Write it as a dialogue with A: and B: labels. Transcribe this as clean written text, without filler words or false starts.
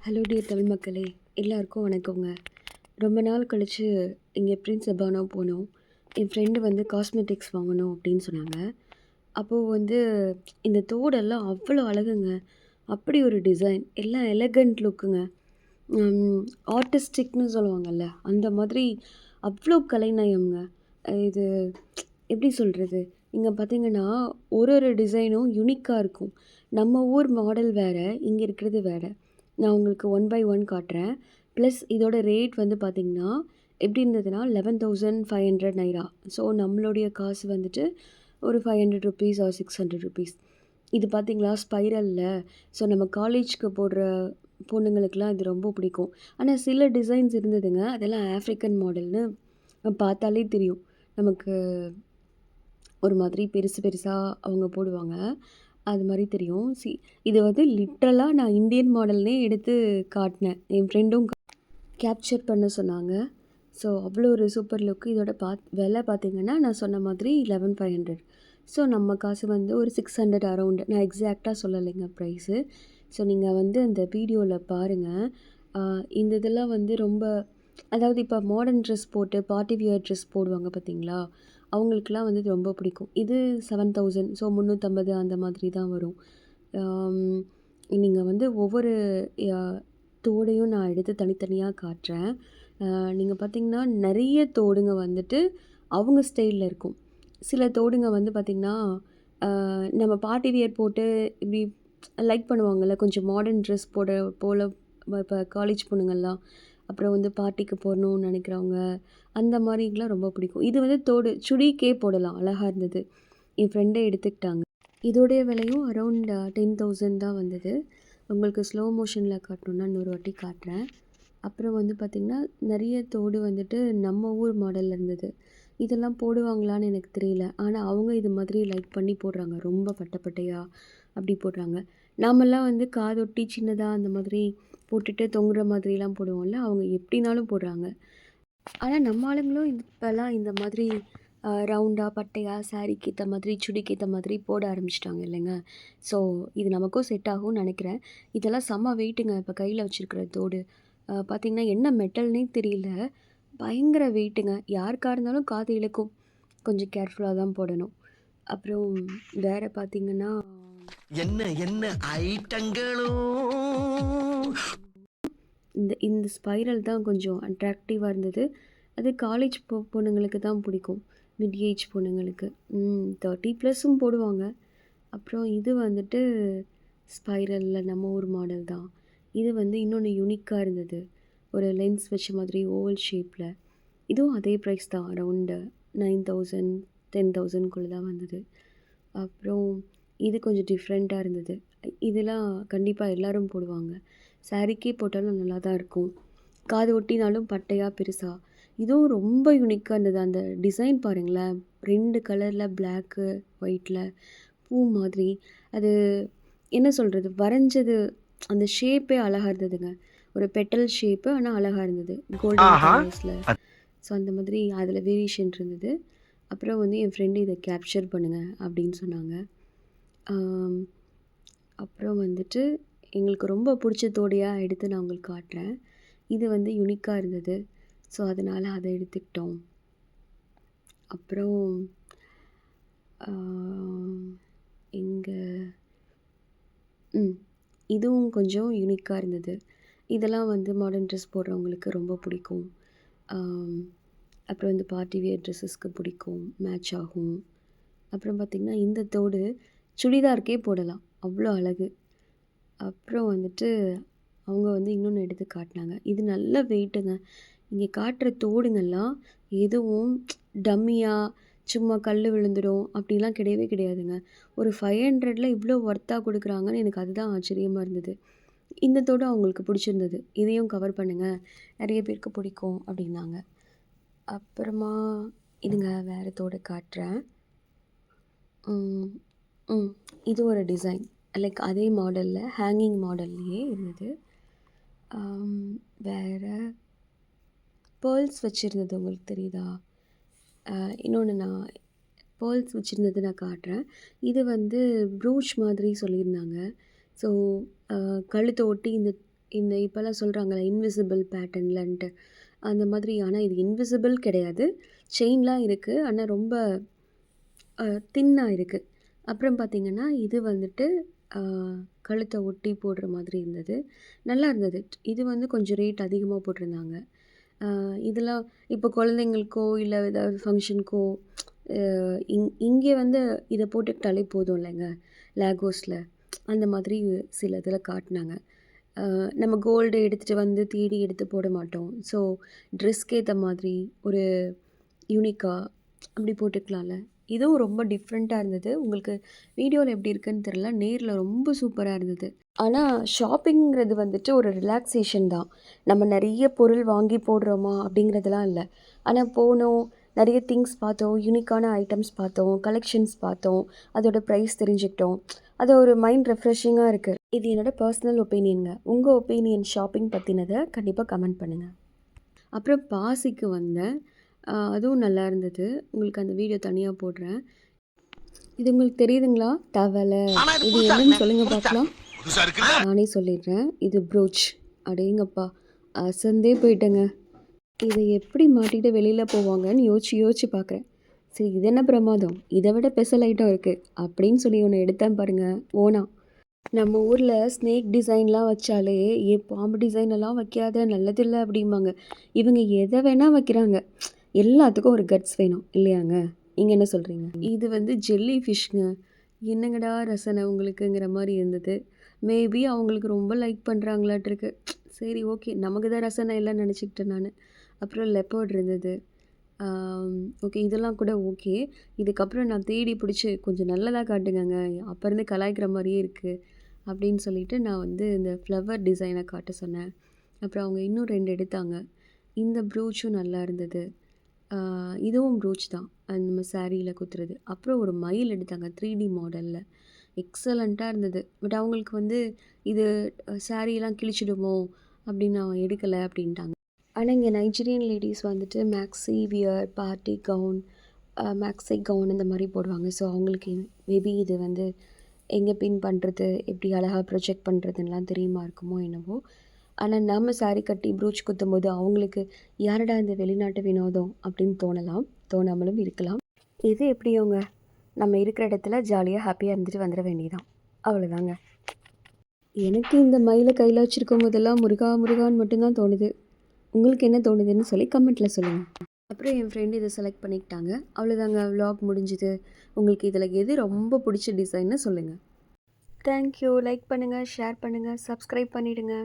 A: Hello dear Tamil மக்களே, எல்லாருக்கும் வணக்கங்க. ரொம்ப நாள் கழித்து இங்கே பிரின்ஸ் அபானோ போனோம். என் ஃப்ரெண்டு வந்து காஸ்மெட்டிக்ஸ் வாங்கணும் அப்படின்னு சொன்னாங்க. அப்போது வந்து இந்த தோடெல்லாம் அவ்வளோ அழகுங்க. அப்படி ஒரு டிசைன், எல்லாம் எலகண்ட் லுக்குங்க. ஆர்டிஸ்டிக்னு சொல்லுவாங்கல்ல, அந்த மாதிரி அவ்வளோ கலைநயம்ங்க. இது எப்படி சொல்கிறது, இங்கே பார்த்தீங்கன்னா ஒரு ஒரு டிசைனும் யுனிக்காக இருக்கும். நம்ம ஊர் மாடல் வேறு, இங்கே இருக்கிறது வேறு. நான் உங்களுக்கு ஒன் பை ஒன் காட்டுறேன். ப்ளஸ் இதோட ரேட் வந்து பார்த்திங்கன்னா எப்படி இருந்ததுன்னா 11,500 நைரா. ஸோ நம்மளுடைய காசு வந்துட்டு ஒரு 500 ருபீஸ் ஆர் 600 ருபீஸ். இது பார்த்திங்களா ஸ்பைரலில். ஸோ நம்ம காலேஜ்க்கு போடுற பொண்ணுங்களுக்கெலாம் இது ரொம்ப பிடிக்கும். ஆனால் சில டிசைன்ஸ் இருந்ததுங்க, அதெல்லாம் ஆஃப்ரிக்கன் மாடல்னு பார்த்தாலே தெரியும் நமக்கு. ஒரு மாதிரி பெருசு பெருசாக அவங்க போடுவாங்க, அது மாதிரி தெரியும். இது வந்து லிட்ரலாக நான் இந்தியன் மாடல்னே எடுத்து காட்டினேன். என் ஃப்ரெண்டும் கேப்சர் பண்ண சொன்னாங்க. ஸோ அவ்வளோ ஒரு சூப்பர் லுக்கு. இதோட விலை பார்த்திங்கன்னா நான் சொன்ன மாதிரி 11,500. ஸோ நம்ம காசு வந்து ஒரு 600 அரௌண்டு. நான் எக்ஸாக்டாக சொல்லலைங்க ப்ரைஸு. ஸோ நீங்கள் வந்து அந்த வீடியோவில் பாருங்கள். இந்த இதெல்லாம் வந்து ரொம்ப, அதாவது இப்போ மாடர்ன் ட்ரெஸ் போட்டு பார்ட்டி வியர் ட்ரெஸ் போடுவாங்க பார்த்தீங்களா, அவங்களுக்குலாம் வந்து இது ரொம்ப பிடிக்கும். இது 7,000, ஸோ 350 அந்த மாதிரி தான் வரும். நீங்கள் வந்து ஒவ்வொரு தோடையும் நான் எடுத்து தனித்தனியாக காட்டுறேன். நீங்கள் பார்த்தீங்கன்னா நிறைய தோடுங்க வந்துட்டு அவங்க ஸ்டைலில் இருக்கும். சில தோடுங்க வந்து பார்த்திங்கன்னா நம்ம பார்ட்டி வியர் போட்டு இப்படி லைக் பண்ணுவாங்கள்ல, கொஞ்சம் மாடர்ன் ட்ரெஸ் போல் இப்போ காலேஜ் பொண்ணுங்கள்லாம், அப்புறம் வந்து பார்ட்டிக்கு போடணும்னு நினைக்கிறவங்க, அந்த மாதிரிலாம் ரொம்ப பிடிக்கும். இது வந்து தோடு சுடிக்கே போடலாம், அழகாக இருந்தது. என் ஃப்ரெண்டை எடுத்துக்கிட்டாங்க. இதோடைய விலையும் அரௌண்ட் 10,000 தான் வந்தது. உங்களுக்கு ஸ்லோ மோஷனில் காட்டணுன்னா இன்னொரு வாட்டி காட்டுறேன். அப்புறம் வந்து பார்த்திங்கன்னா நிறைய தோடு வந்துட்டு நம்ம ஊர் மாடலில் இருந்தது. இதெல்லாம் போடுவாங்களான்னு எனக்கு தெரியல, ஆனால் அவங்க இது மாதிரி லைக் பண்ணி போடுறாங்க. ரொம்ப பட்டையாக அப்படி போடுறாங்க. நாமெல்லாம் வந்து காதொட்டி சின்னதாக அந்த மாதிரி போட்டுட்டு தொங்குற மாதிரிலாம் போடுவோம்ல, அவங்க எப்படினாலும் போடுறாங்க. ஆனால் நம்ம ஆளுங்களும் இப்போல்லாம் இந்த மாதிரி ரவுண்டாக பட்டையாக சாரீக்கு ஏற்ற மாதிரி சுடிக்கு ஏற்ற மாதிரி போட ஆரம்பிச்சிட்டாங்க இல்லைங்க. ஸோ இது நமக்கும் செட் ஆகும்னு நினைக்கிறேன். இதெல்லாம் செம்ம வெயிட்டுங்க. இப்போ கையில் வச்சுருக்கிற தோடு பார்த்திங்கன்னா என்ன மெட்டல்னே தெரியல, பயங்கர வெயிட்டுங்க. யாருக்காக இருந்தாலும் காது இழுக்கும், கொஞ்சம் கேர்ஃபுல்லாக தான் போடணும். அப்புறம் வேறு பார்த்திங்கன்னா என்ன என்ன ஐட்டங்களும் இந்த ஸ்பைரல் தான் கொஞ்சம் அட்ராக்டிவாக இருந்தது. அது காலேஜ் பொண்ணுங்களுக்கு தான் பிடிக்கும், மிட் ஏஜ் பொண்ணுங்களுக்கு. 30+ போடுவாங்க. அப்புறம் இது வந்துட்டு ஸ்பைரலில் நம்ம ஊர் மாடல் தான். இது வந்து இன்னொன்று யூனிக்காக இருந்தது, ஒரு லென்ஸ் வச்ச மாதிரி ஓவல் ஷேப்பில். இதுவும் அதே ப்ரைஸ் தான், அரௌண்டு 9,000 10,000 தான் வந்தது. அப்புறம் இது கொஞ்சம் டிஃப்ரெண்ட்டாக இருந்தது. இதெல்லாம் கண்டிப்பாக எல்லோரும் போடுவாங்க, சாரீக்கே போட்டாலும் நல்லா தான் இருக்கும். காது ஒட்டினாலும் பட்டையாக பெருசாக. இதுவும் ரொம்ப யூனிக்காக இருந்தது. அந்த டிசைன் பாருங்களேன், 2 கலரில் பிளாக்கு ஒயிட்டில் பூ மாதிரி. அது என்ன சொல்கிறது, வரைஞ்சது அந்த ஷேப்பே அழகாக இருந்ததுங்க. ஒரு பெட்டல் ஷேப்பு, ஆனால் அழகாக இருந்தது, கோல்டன் கலர்ஸில். ஸோ அந்த மாதிரி அதில் வேரியேஷன் இருந்தது. அப்புறம் வந்து என் ஃப்ரெண்டு இதை கேப்சர் பண்ணுங்கள் அப்படின்னு சொன்னாங்க. அப்புறம் வந்துட்டு எங்களுக்கு ரொம்ப பிடிச்ச தோடையாக எடுத்து நான் உங்களுக்கு காட்டுறேன். இது வந்து யூனிக்காக இருந்தது, ஸோ அதனால் அதை எடுத்துக்கிட்டோம். அப்புறம் இங்கே இதுவும் கொஞ்சம் யூனிக்காக இருந்தது. இதெல்லாம் வந்து மாடர்ன் ட்ரெஸ் போடுறவங்களுக்கு ரொம்ப பிடிக்கும். அப்புறம் இந்த பார்ட்டி வியர் ட்ரெஸ்ஸஸ்க்கு பிடிக்கும், மேட்ச் ஆகும். அப்புறம் பார்த்திங்கன்னா இந்த தோடு சுடிதாருக்கே போடலாம், அவ்வளோ அழகு. அப்புறம் வந்துட்டு அவங்க வந்து இன்னொன்று எடுத்து காட்டினாங்க. இது நல்ல வெயிட்டுங்க. இங்கே காட்டுற தோடுங்கள்லாம் எதுவும் டம்மியாக சும்மா கல் விழுந்துடும் அப்படிலாம் கிடையவே கிடையாதுங்க. ஒரு 500ல் இவ்வளோ ஒர்த்தாக கொடுக்குறாங்கன்னு எனக்கு அதுதான் ஆச்சரியமாக இருந்தது. இந்த தோடு அவங்களுக்கு பிடிச்சிருந்தது, இதையும் கவர் பண்ணுங்கள், நிறைய பேருக்கு பிடிக்கும் அப்படின்னாங்க. அப்புறமா இதுங்க வேறு தோடு காட்டுறேன். இது ஒரு டிசைன், லைக் அதே மாடலில் ஹேங்கிங் மாடல்லையே இருந்தது. வேறு பேர்ல்ஸ் வச்சுருந்தது உங்களுக்கு தெரியுதா? இன்னொன்று நான் பேர்ல்ஸ் வச்சுருந்தது நான் காட்டுறேன். இது வந்து ப்ரூச் மாதிரி சொல்லியிருந்தாங்க. ஸோ கழுத்தை ஒட்டி இந்த இப்போலாம் சொல்கிறாங்கல்ல இன்விசிபிள் பேட்டர்ன்லன்ட்டு அந்த மாதிரி. ஆனால் இது இன்விசிபிள் கிடையாது. செயின்லாம் இருக்குது. ஆனால் ரொம்ப தின்னாக இருக்குது. அப்புறம் பார்த்திங்கன்னா இது வந்துட்டு கழுத்தை ஒட்டி போடுற மாதிரி இருந்தது. நல்லா இருந்தது. இது வந்து கொஞ்சம் ரேட் அதிகமாக போட்டிருந்தாங்க. இதெல்லாம் இப்போ குழந்தைங்களுக்கோ இல்லை ஏதாவது ஃபங்க்ஷனுக்கோ இங்கே வந்து இதை போட்டுக்கிட்டாலே போதும் இல்லைங்க லேகோஸில். அந்த மாதிரி சில இதில் காட்டினாங்க. நம்ம கோல்டு எடுத்துகிட்டு வந்து தேடி எடுத்து போட மாட்டோம். ஸோ ட்ரெஸ்க்கு ஏற்ற மாதிரி ஒரு யூனிக்காக அப்படி போட்டுக்கலாம்ல. இதுவும் ரொம்ப டிஃப்ரெண்ட்டாக இருந்தது. உங்களுக்கு வீடியோவில் எப்படி இருக்குன்னு தெரில, நேரில் ரொம்ப சூப்பராக இருந்தது. ஆனால் ஷாப்பிங்கிறது வந்துட்டு ஒரு ரிலாக்ஸேஷன் தான். நம்ம நிறைய பொருள் வாங்கி போடுறோமா அப்படிங்கிறதுலாம் இல்லை. ஆனால் போனோம், நிறைய திங்ஸ் பார்த்தோம், யூனிக்கான ஐட்டம்ஸ் பார்த்தோம், கலெக்ஷன்ஸ் பார்த்தோம், அதோட ப்ரைஸ் தெரிஞ்சுக்கிட்டோம். அது ஒரு மைண்ட் ரெஃப்ரெஷிங்காக இருக்குது. இது என்னோடய பர்சனல் ஒப்பீனியனுங்க. உங்கள் ஒப்பீனியன் ஷாப்பிங் பற்றினதை கண்டிப்பாக கமெண்ட் பண்ணுங்கள். அப்புறம் பாசிக்கு வந்தேன். அதுவும் நல்லா இருந்தது. உங்களுக்கு அந்த வீடியோ தனியாக போடுறேன். இது உங்களுக்கு தெரியுதுங்களா? தவளை. இது என்னன்னு சொல்லுங்கள் பார்க்கலாம். நானே சொல்லிடுறேன். இது ப்ரோச். அடேங்கப்பா, அசந்தே போயிட்டேங்க. இதை எப்படி மாட்டிகிட்டு வெளியில் போவாங்கன்னு யோசிச்சு பார்க்குறேன். சரி, இது என்ன பிரமாதம், இதை விட ஸ்பெஷல் ஐட்டம் இருக்குது அப்படின்னு சொல்லி ஒன்று எடுத்தேன் பாருங்கள். ஓனா நம்ம ஊரில் ஸ்னேக் டிசைன்லாம் வச்சாலே பாம்பு டிசைனெல்லாம் வைக்காத, நல்லதில்லை அப்படிம்பாங்க. இவங்க எதை வேணால் வைக்கிறாங்க. எல்லாத்துக்கும் ஒரு கட்ஸ் வேணும் இல்லையாங்க? நீங்கள் என்ன சொல்கிறீங்க? இது வந்து ஜெல்லி ஃபிஷ்ங்க. என்னங்கடா ரசனை உங்களுக்குங்கிற மாதிரி இருந்தது. மேபி அவங்களுக்கு ரொம்ப லைக் பண்ணுறாங்களாட்டிருக்கு. சரி, ஓகே, நமக்கு தான் ரசனை இல்லைன்னு நினச்சிக்கிட்டேன் நான். அப்புறம் லெப்பர்ட் இருந்தது. ஓகே, இதெல்லாம் கூட ஓகே. இதுக்கப்புறம் நான் தேடி பிடிச்சி கொஞ்சம் நல்லதாக காட்டுங்கங்க, அப்போ இருந்து கலாய்க்கிற மாதிரியே இருக்குது அப்படின்னு சொல்லிட்டு நான் வந்து இந்த ஃப்ளவர் டிசைனை காட்ட சொன்னேன். அப்புறம் அவங்க இன்னும் 2 எடுத்தாங்க. இந்த ப்ரூச்சும் நல்லா இருந்தது. இதுவும் ப்ரூச் தான், நம்ம சாரியில் குத்துறது. அப்புறம் ஒரு மயில் எடுத்தாங்க 3D மாடலில். எக்ஸலண்ட்டாக இருந்தது. பட் அவங்களுக்கு வந்து இது சாரியெல்லாம் கிழிச்சிடுமோ அப்படின்னு நான் எடுக்கலை அப்படின்ட்டாங்க. ஆனால் இங்கே நைஜீரியன் லேடிஸ் வந்துட்டு maxi wear, party gown, maxi gown இந்த மாதிரி போடுவாங்க. ஸோ அவங்களுக்கு மேபி இது வந்து எங்கே பின் பண்ணுறது, எப்படி அழகாக ப்ரொஜெக்ட் பண்ணுறதுன்னெலாம் தெரியுமா இருக்குமோ என்னவோ. ஆனால் நம்ம சாரி கட்டி ப்ரூச் குத்தும்போது அவங்களுக்கு யாரடா இந்த வெளிநாட்டு வினோதம் அப்படின்னு தோணலாம், தோணாமலும் இருக்கலாம். இது எப்படியோங்க, நம்ம இருக்கிற இடத்துல ஜாலியாக ஹாப்பியாக இருந்துட்டு வந்துட வேண்டியதான், அவ்வளோதாங்க. எனக்கு இந்த மயிலை கையில் வச்சுருக்கும் போதெல்லாம் முருகா முருகான்னு மட்டும்தான் தோணுது. உங்களுக்கு என்ன தோணுதுன்னு சொல்லி கமெண்ட்டில் சொல்லுங்கள். அப்புறம் என் ஃப்ரெண்டு இதை செலக்ட் பண்ணிக்கிட்டாங்க. அவ்வளோதாங்க, விலாக் முடிஞ்சுது. உங்களுக்கு இதில் எது ரொம்ப பிடிச்ச டிசைன்னு சொல்லுங்கள். தேங்க்யூ. லைக் பண்ணுங்கள், ஷேர் பண்ணுங்கள், சப்ஸ்கிரைப் பண்ணிவிடுங்க.